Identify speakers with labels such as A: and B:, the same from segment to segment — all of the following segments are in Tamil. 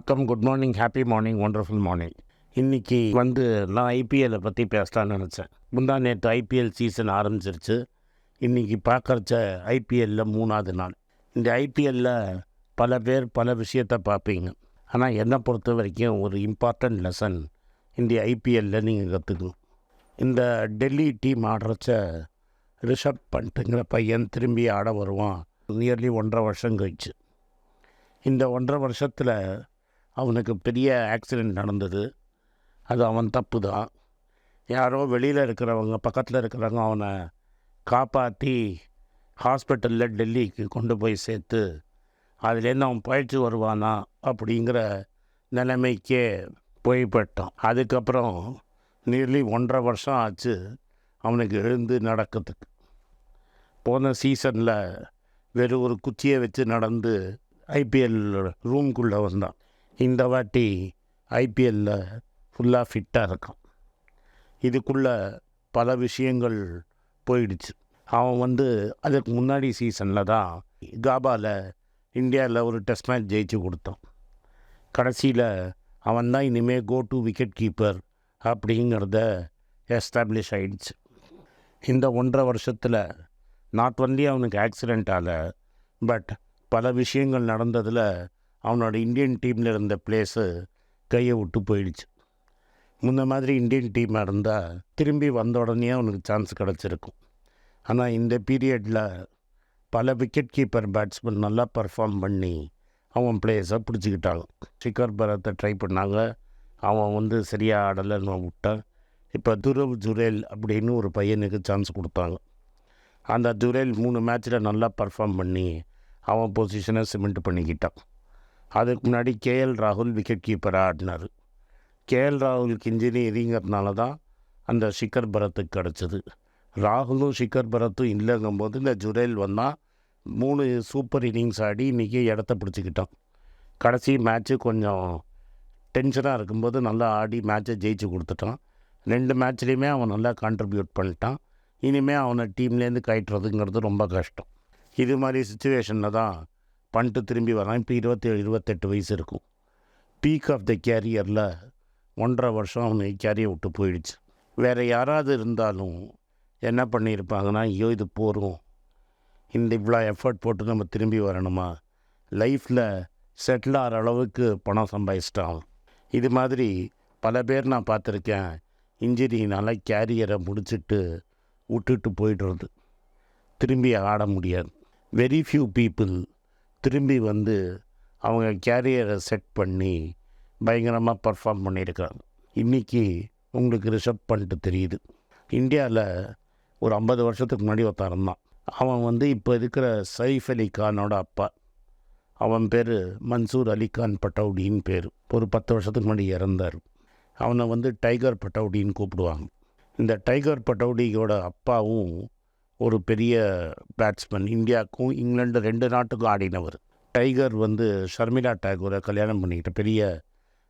A: வணக்கம், good morning, happy morning, wonderful morning. இன்றைக்கி நான் ஐபிஎல்லை பற்றி பேசலான்னு நினச்சேன். நேற்று ஐபிஎல் சீசன் ஆரம்பிச்சிருச்சு. இன்றைக்கி பார்க்குறச்ச ஐபிஎல்லில் 3ஆவது நாள். இந்த ஐபிஎல்லில் பல பேர் பல விஷயத்தை பார்ப்பீங்க. ஆனால் என்னை பொறுத்த வரைக்கும் ஒரு இம்பார்ட்டண்ட் லெசன் இந்த ஐபிஎல்லில் நீங்கள் கற்றுக்கணும். இந்த டெல்லி டீம் ஆடுறச்ச ரிஷப் பண்ட்டுங்கிற பையன் திரும்பி ஆட வருவான். நியர்லி 1.5 வருஷம் கழிச்சு. இந்த 1.5 வருஷத்தில் அவனுக்கு பெரிய ஆக்சிடெண்ட் நடந்தது. அது அவன் தப்பு தான். யாரோ வெளியில் இருக்கிறவங்க, பக்கத்தில் இருக்கிறவங்க அவனை காப்பாற்றி ஹாஸ்பிட்டலில் டெல்லிக்கு கொண்டு போய் சேர்த்து அதுலேருந்து அவன் பயிற்சி வருவானா அப்படிங்கிற நிலைமைக்கே போய்பட்டான். அதுக்கப்புறம் நியர்லி 1.5 வருஷம் ஆச்சு அவனுக்கு எழுந்து நடக்கிறதுக்கு. போன சீசனில் வெறும் ஒரு குச்சியை வச்சு நடந்து ஐபிஎல் ரூம்குள்ளே வந்தான். இந்த வாட்டி ஐபிஎல்லில் ஃபுல்லாக ஃபிட்டாக இருக்கான். இதுக்குள்ளே பல விஷயங்கள் போயிடுச்சு. அவன் அதுக்கு முன்னாடி சீசனில் தான் காபாவில் இந்தியாவில் ஒரு டெஸ்ட் மேட்ச் ஜெயிச்சு கொடுத்தான். கடைசியில் அவன் தான் இனிமேல் கோ டு விக்கெட் கீப்பர் அப்படிங்கிறத எஸ்டாப்ளிஷ் ஆகிடுச்சு. இந்த 1.5 வருஷத்தில் நாட் ஒன்லி அவனுக்கு ஆக்சிடெண்ட்டால், பட் பல விஷயங்கள் நடந்ததில் அவனோட இந்தியன் டீமில் இருந்த பிளேஸு கையை விட்டு போயிடுச்சு. முன்ன மாதிரி இந்தியன் டீமாக இருந்தால் திரும்பி வந்த உடனே அவனுக்கு சான்ஸ் கிடச்சிருக்கும். ஆனால் இந்த பீரியடில் பல விக்கெட் கீப்பர் பேட்ஸ்மேன் நல்லா பர்ஃபார்ம் பண்ணி அவன் பிளேஸை பிடிச்சிக்கிட்டாங்க. ஷிகர் பரத்தை ட்ரை பண்ணாங்க, அவன் சரியாக ஆடலைன்னு விட்டான். இப்போ துருவ் ஜுரேல் அப்படின்னு ஒரு பையனுக்கு சான்ஸ் கொடுத்தாங்க. அந்த ஜுரேல் 3 மேட்ச்சில் நல்லா பர்ஃபார்ம் பண்ணி அவன் பொசிஷனை சிமெண்ட் பண்ணிக்கிட்டான். அதுக்கு முன்னாடி கேஎல் ராகுல் விக்கெட் கீப்பராக ஆடினார். கேஎல் ராகுலுக்கு இன்ஜினியரிங்கிறதுனால தான் அந்த ஷிகர் பரத்துக்கு கிடச்சிது. ராகுலும் ஷிகர் பரத்தும் இல்லைங்கும்போது இந்த ஜுரேல் வந்தால் 3 சூப்பர் இன்னிங்ஸ் ஆடி இன்றைக்கி இடத்த பிடிச்சிக்கிட்டான். கடைசி மேட்ச்சு கொஞ்சம் டென்ஷனாக இருக்கும்போது நல்லா ஆடி மேட்ச்சை ஜெயிச்சு கொடுத்துட்டான். 2 மேட்ச்லேயுமே அவன் நல்லா கான்ட்ரிபியூட் பண்ணிட்டான். இனிமேல் அவனை டீம்லேருந்து கயற்றுறதுங்கிறது ரொம்ப கஷ்டம். இது மாதிரி சுச்சுவேஷனில் தான் பண்ட்டு திரும்பி வரான். இப்போ 27-28 வயசு இருக்கும். பீக் ஆஃப் த கேரியரில் 1.5 வருஷம் அவனுக்கு கேரியர் விட்டு போயிடுச்சு. வேறு யாராவது இருந்தாலும் என்ன பண்ணியிருப்பாங்கன்னா, ஐயோ இது போகிறோம், இந்த இவ்வளோ எஃபர்ட் போட்டு நம்ம திரும்பி வரணுமா, லைஃப்பில் செட்டில் ஆகிற அளவுக்கு பணம் சம்பாதிச்சிட்டான். இது மாதிரி பல பேர் நான் பார்த்துருக்கேன். இன்ஜுரினால் கேரியரை முடிச்சுட்டு விட்டுட்டு போய்டுறது, திரும்பி ஆட முடியாது. வெரி ஃபியூ பீப்புள் திரும்பி அவங்க கேரியரை செட் பண்ணி பயங்கரமாக பர்ஃபார்ம் பண்ணியிருக்காங்க. இன்றைக்கி உங்களுக்கு ரிஷப் பண்ணிட்டு தெரியுது. இந்தியாவில் ஒரு 50 வருஷத்துக்கு முன்னாடி ஒருத்தன் இருந்தான். அவன் இப்போ இருக்கிற சைஃப் அலி கானோட அப்பா. அவன் பேர் மன்சூர் அலிகான் பட்டௌடின்னு பேர். ஒரு 10 வருஷத்துக்கு முன்னாடி இறந்தார். அவனை டைகர் பட்டௌடின்னு கூப்பிடுவாங்க. இந்த டைகர் பட்டௌடியோட அப்பாவும் ஒரு பெரிய பேட்ஸ்மேன். இந்தியாவுக்கும் இங்கிலாண்டு 2 நாட்டுக்கும் ஆடினவர். டைகர் ஷர்மிளா டாகூரை கல்யாணம் பண்ணிக்கிட்டு, பெரிய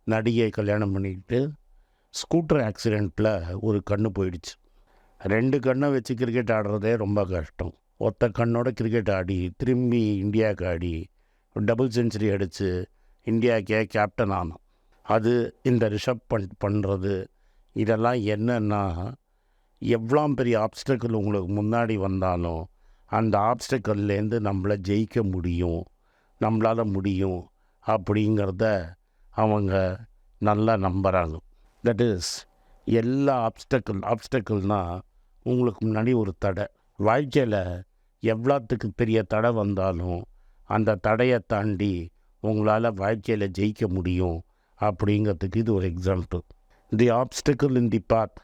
A: நடிகை கல்யாணம் பண்ணிக்கிட்டு, ஸ்கூட்டர் ஆக்சிடெண்ட்டில் ஒரு கண்ணு போயிடுச்சு. 2 கண்ணை வச்சு கிரிக்கெட் ஆடுறதே ரொம்ப கஷ்டம். ஒத்த கண்ணோட கிரிக்கெட் ஆடி திரும்பி இந்தியாவுக்கு ஆடி டபுள் செஞ்சுரி அடித்து இந்தியாவுக்கே கேப்டன் ஆனான். அது இந்த ரிஷப் பண்ணுறது. இதெல்லாம் என்னன்னா, எவ்வளோ பெரிய ஆப்ஸ்டக்கிள் உங்களுக்கு முன்னாடி வந்தாலும் அந்த ஆப்ஸ்டக்கிள்லேருந்து நம்மளை ஜெயிக்க முடியும், நம்மளால் முடியும் அப்படிங்கிறத அவங்க நல்லா நம்புகிறாங்க. தட் இஸ், எல்லா ஆப்ஸ்டக்கிள்னால் உங்களுக்கு முன்னாடி ஒரு தடை. வாழ்க்கையில் எவ்வளோத்துக்கு பெரிய தடை வந்தாலும் அந்த தடையை தாண்டி உங்களால் வாழ்க்கையில் ஜெயிக்க முடியும் அப்படிங்கிறதுக்கு இது ஒரு example. The obstacle in the path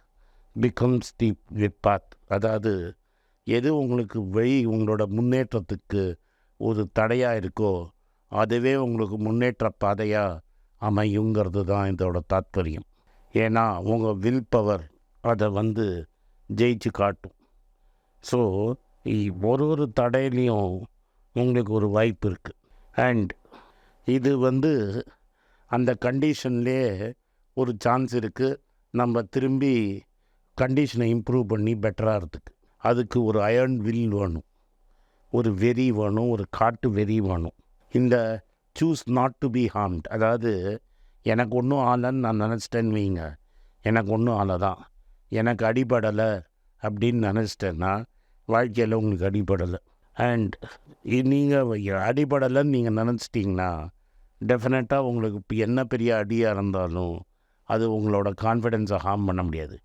A: becomes the path. அதாவது எது உங்களுக்கு உங்களோட முன்னேற்றத்துக்கு ஒரு தடையாக இருக்கோ அதுவே உங்களுக்கு முன்னேற்ற பாதையாக அமையுங்கிறது தான் இதோட தாத்பரியம். ஏன்னா உங்கள் வில் பவர் அதை ஜெயிச்சு காட்டும். ஸோ ஒரு தடையிலையும் உங்களுக்கு ஒரு வாய்ப்பு இருக்குது. அண்ட் இது அந்த கண்டிஷன்லேயே ஒரு சான்ஸ் இருக்குது நம்ம திரும்பி கண்டிஷனை இம்ப்ரூவ் பண்ணி பெட்டராகிறதுக்கு. அதுக்கு ஒரு அயர்ன் வில் வேணும், ஒரு வெறி வேணும், ஒரு காட்டு வெறி வேணும். இந்த choose not to be harmed. அதாவது எனக்கு ஒன்றும் ஆகலைன்னு நான் நினச்சிட்டேன்னு வைங்க, எனக்கு ஒன்றும் ஆலை தான். எனக்கு அடிபடலை அப்படின்னு நினச்சிட்டேன்னா வாழ்க்கையில் உங்களுக்கு அடிபடலை. அண்ட் நீங்கள் அடிபடலைன்னு நீங்கள் நினச்சிட்டிங்கன்னா டெஃபினட்டாக உங்களுக்கு இப்போ என்ன பெரிய அடியாக இருந்தாலும் அது உங்களோட கான்ஃபிடென்ஸை ஹார்ம் பண்ண முடியாது.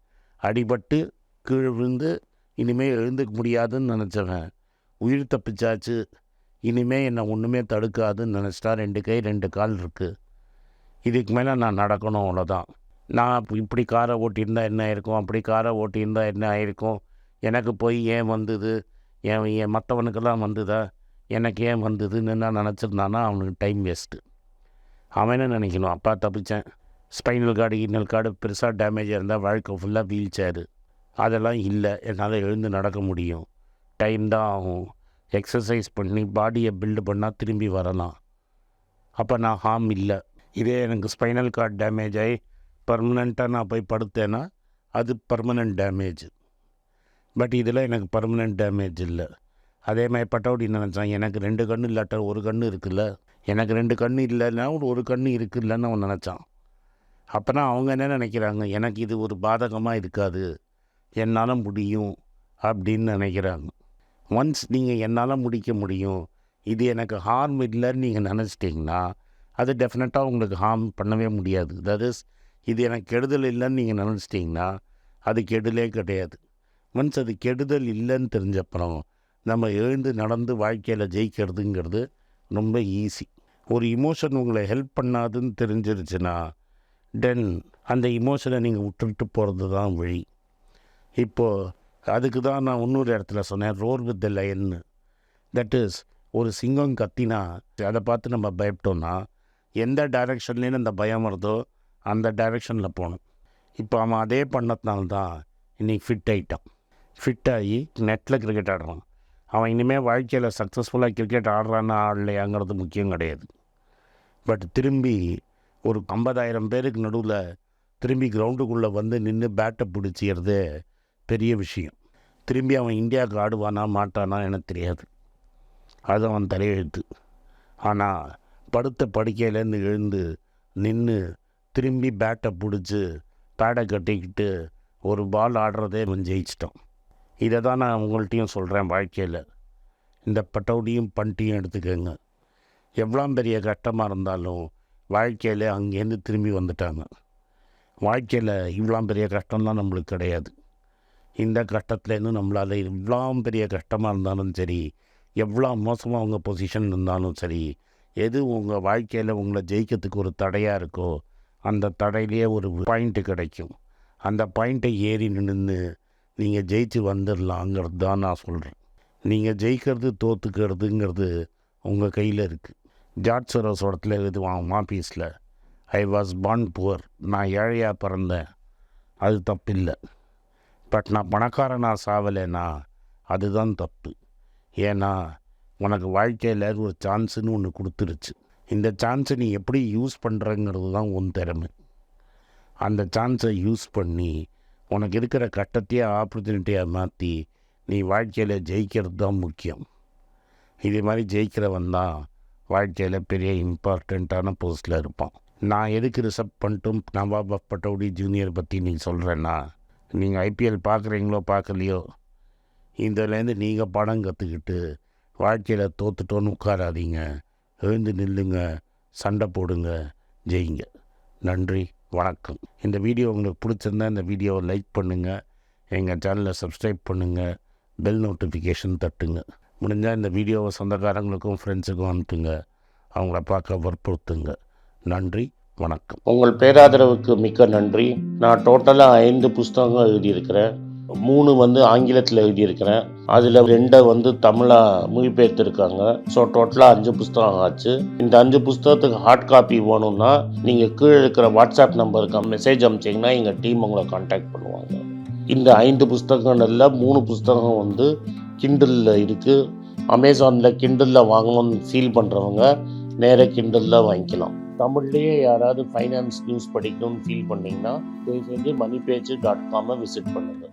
A: அடிபட்டு கீழே விழுந்து இனிமேல் எழுந்துக்க முடியாதுன்னு நினச்சவன் உயிர் தப்பிச்சாச்சு, இனிமேல் என்னை ஒன்றுமே தடுக்காதுன்னு நினச்சிட்டா 2 கை 2 கால் இருக்குது, இதுக்கு மேலே நான் நடக்கணும், அவ்வளோதான். நான் இப்படி காரை ஓட்டியிருந்தால் என்ன ஆயிருக்கும், அப்படி காரை ஓட்டியிருந்தால் என்ன ஆயிருக்கும், எனக்கு போய் ஏன் வந்தது, ஏன் மற்றவனுக்கெல்லாம் வந்ததா, எனக்கு ஏன் வந்ததுன்னு நான் நினச்சிருந்தானா அவனுக்கு டைம் வேஸ்ட்டு. அவன் என்ன நினைக்கணும், அப்பா தப்பித்தேன், ஸ்பைனல் கார்டு கிட்னல் கார்டு பெருசாக டேமேஜாக இருந்தால் வாழ்க்கை ஃபுல்லாக வீல் சேரு, அதெல்லாம் இல்லை, என்னால் எழுந்து நடக்க முடியும், டைம் தான் ஆகும், எக்ஸசைஸ் பண்ணி பாடியை பில்டு பண்ணால் திரும்பி வரலாம், அப்போ நான் ஹார்ம் இல்லை. இதே எனக்கு ஸ்பைனல் கார்டு டேமேஜ் ஆகி பர்மனெண்ட்டாக நான் போய் படுத்தேன்னா அது பர்மனெண்ட் டேமேஜ். பட் இதில் எனக்கு பர்மனெண்ட் டேமேஜ் இல்லை. அதே மாதிரி பட்டவுடி நினச்சான், எனக்கு 2 கண்ணு இல்லாட்ட 1 கண்ணு இருக்குல்ல, எனக்கு 2 கண்ணு இல்லைன்னா ஒரு கண்ணு இருக்குல்லன்னு அவன் நினச்சான். அப்போனா அவங்க என்ன நினைக்கிறாங்க, எனக்கு இது ஒரு பாதகமாக இருக்காது, என்னால் முடியும் அப்படின்னு நினைக்கிறாங்க. ஒன்ஸ் நீங்கள் என்னால் முடிக்க முடியும், இது எனக்கு ஹார்ம் இல்லைன்னு நீங்கள் நினச்சிட்டிங்கன்னா அது டெஃபினட்டாக உங்களுக்கு ஹார்ம் பண்ணவே முடியாது. தட் இஸ், இது எனக்கு கெடுதல் இல்லைன்னு நீங்கள் நினச்சிட்டிங்கன்னா அது கெடுதலே கிடையாது. ஒன்ஸ் அது கெடுதல் இல்லைன்னு தெரிஞ்சப்பறம் நம்ம எழுந்து நடந்து வாழ்க்கையில் ஜெயிக்கிறதுங்கிறது ரொம்ப ஈஸி. ஒரு இமோஷன் உங்களை ஹெல்ப் பண்ணாதுன்னு தெரிஞ்சிருச்சுன்னா தென் அந்த இமோஷனை நீங்கள் விட்டுட்டு போகிறது தான் வழி. இப்போது அதுக்கு தான் நான் இன்னொரு இடத்துல சொன்னேன், ரோர் வித் த லயன்னு. தட் இஸ், ஒரு சிங்கம் கத்தினா அதை பார்த்து நம்ம பயப்பட்டோன்னா எந்த டைரெக்ஷன்லேயும் அந்த பயம் வருதோ அந்த டைரெக்ஷனில் போகணும். இப்போ அவன் அதே பண்ணதுனால்தான் இன்றைக்கி ஃபிட் ஆகிட்டான். ஃபிட் ஆகி நெட்டில் கிரிக்கெட் ஆடுறான். அவன் இனிமேல் வாழ்க்கையில் சக்ஸஸ்ஃபுல்லாக கிரிக்கெட் ஆடுறான்னா ஆடலையாங்கிறது முக்கியம் கிடையாது. பட் திரும்பி ஒரு 50,000 பேருக்கு நடுவில் திரும்பி கிரவுண்டுக்குள்ளே வந்து நின்று பேட்டை பிடிச்சிக்கிறது பெரிய விஷயம். திரும்பி அவன் இந்தியாவுக்கு ஆடுவானா மாட்டானா எனக்கு தெரியாது, அது அவன் தலையெழுத்து. ஆனால் படுத்த படுக்கையிலேருந்து எழுந்து நின்று திரும்பி பேட்டை பிடிச்சி பேடை கட்டிக்கிட்டு ஒரு பால் ஆடுறதே அவன் ஜெயிச்சிட்டான். இதை தான் நான் உங்கள்கிட்டையும் சொல்கிறேன். வாழ்க்கையில் இந்த பட்டவுடியும் பண்டியும் எடுத்துக்கோங்க. எவ்வளோ பெரிய கஷ்டமாக இருந்தாலும் வாழ்க்கையில் அங்கேருந்து திரும்பி வந்துட்டாங்க. வாழ்க்கையில் இவ்வளோ பெரிய கஷ்டம்லாம் நம்மளுக்கு கிடையாது. இந்த கஷ்டத்துலேருந்து நம்மளால் இவ்வளோ பெரிய கஷ்டமாக இருந்தாலும் சரி, எவ்வளோ மோசமாக உங்கள் பொசிஷன் இருந்தாலும் சரி, எது உங்கள் வாழ்க்கையில் உங்களை ஜெயிக்கிறதுக்கு ஒரு தடையாக இருக்கோ அந்த தடையிலேயே ஒரு பாயிண்ட்டு கிடைக்கும். அந்த பாயிண்ட்டை ஏறி நின்று நீங்கள் ஜெயிச்சு வந்துடலாங்கிறது தான் நான் சொல்கிறேன். நீங்கள் ஜெயிக்கிறது தோற்றுக்கிறதுங்கிறது உங்கள் கையில் இருக்குது. ஜார்ஜ் சரோஸ் இடத்துல இது மாபீஸில், ஐ வாஸ் பார்ன் புவர், நான் ஏழையாக பிறந்தேன், அது தப்பில்லை. பட் நான் பணக்காரனாக சாவலைன்னா அதுதான் தப்பு. ஏன்னா உனக்கு வாழ்க்கையில் ஒரு சான்ஸுன்னு ஒன்று கொடுத்துருச்சு. இந்த சான்ஸை நீ எப்படி யூஸ் பண்ணுறங்கிறது தான் உன் திறமை. அந்த சான்ஸை யூஸ் பண்ணி உனக்கு இருக்கிற கட்டத்தையே ஆப்பர்ச்சுனிட்டியாக மாற்றி நீ வாழ்க்கையில் ஜெயிக்கிறது தான் முக்கியம். இதே மாதிரி ஜெயிக்கிறவன் தான் வாழ்க்கையில் பெரிய இம்பார்ட்டண்ட்டான போஸ்ட்டில் இருப்பான். நான் எதுக்கு ரிசர்வ் பண்ணிட்டும் நவாப் பட்டவுடி ஜூனியர் பற்றி நீ சொல்கிறேன்னா, நீங்கள் ஐபிஎல் பார்க்குறீங்களோ பார்க்கலையோ, இதுலேருந்து நீங்கள் படம் கற்றுக்கிட்டு வாழ்க்கையில் தோத்துட்டோன்னு உட்காராதீங்க, எழுந்து நில்லுங்க, சண்டை போடுங்க, ஜெயிங்க. நன்றி, வணக்கம். இந்த வீடியோ உங்களுக்கு பிடிச்சிருந்தா இந்த வீடியோவை லைக் பண்ணுங்கள், எங்கள் சேனலை சப்ஸ்கிரைப் பண்ணுங்கள், பெல் நோட்டிஃபிகேஷன் தட்டுங்க. முடிஞ்சால் இந்த வீடியோவை சொந்தக்காரங்களுக்கும் ஃப்ரெண்ட்ஸுக்கும் அனுப்புங்க, அவங்கள பார்க்க வற்புறுத்துங்க. நன்றி, வணக்கம். உங்கள் பேராதரவுக்கு மிக்க நன்றி. நான் டோட்டலாக 5 புஸ்தகங்கள் எழுதியிருக்கிறேன். 3 ஆங்கிலத்தில் எழுதியிருக்கிறேன். அதில் 2 தமிழாக மொழிபெயர்த்துருக்காங்க. ஸோ டோட்டலாக 5 புஸ்தகம் ஆச்சு. இந்த 5 புஸ்தகத்துக்கு ஹார்ட் காப்பி வேணும்னா நீங்கள் கீழே இருக்கிற வாட்ஸ்அப் நம்பருக்கு மெசேஜ் அனுப்பிச்சிங்கன்னா எங்கள் டீம் உங்களை கான்டாக்ட் பண்ணுவாங்க. இந்த 5 புஸ்தகங்களில் 3 புஸ்தகம் கிண்டலில் இருக்குது. அமேசானில் கிண்டலில் வாங்கணும்னு ஃபீல் பண்ணுறவங்க நேராக கிண்டலில் வாங்கிக்கலாம். தமிழ்லேயே யாராவது ஃபைனான்ஸ் நியூஸ் படிக்கணும்னு ஃபீல் பண்ணிங்கன்னா தயவுசெஞ்சு moneypage.com விசிட் பண்ணுங்கள்.